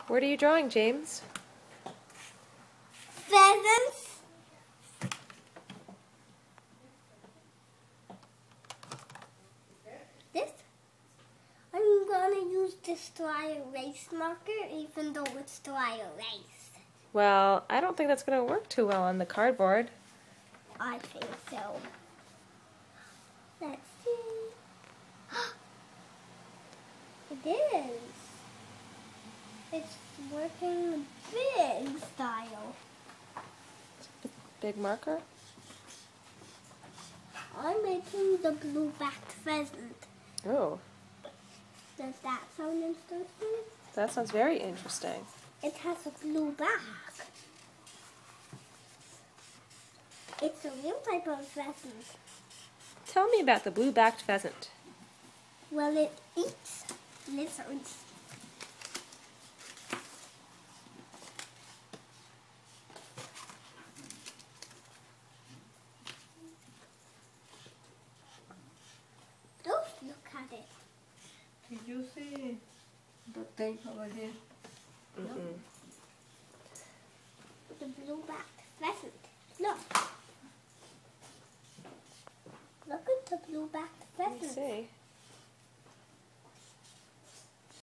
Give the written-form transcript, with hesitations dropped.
What are you drawing, James? Pheasants. This. I'm gonna use this dry erase marker, even though it's dry erase. Well, I don't think that's going to work too well on the cardboard. I think so. Let's see. It is. It's working big style. Big marker? I'm making the blue-backed pheasant. Oh, Does that sound interesting? that sounds very interesting. It has a blue back. It's a real type of pheasant. Tell me about the blue-backed pheasant. Well, it eats lizards. Just look at it. Did you see the tape over here? Mm-mm. The blue-backed pheasant. Look. Look at the blue-backed Let me pheasant. see.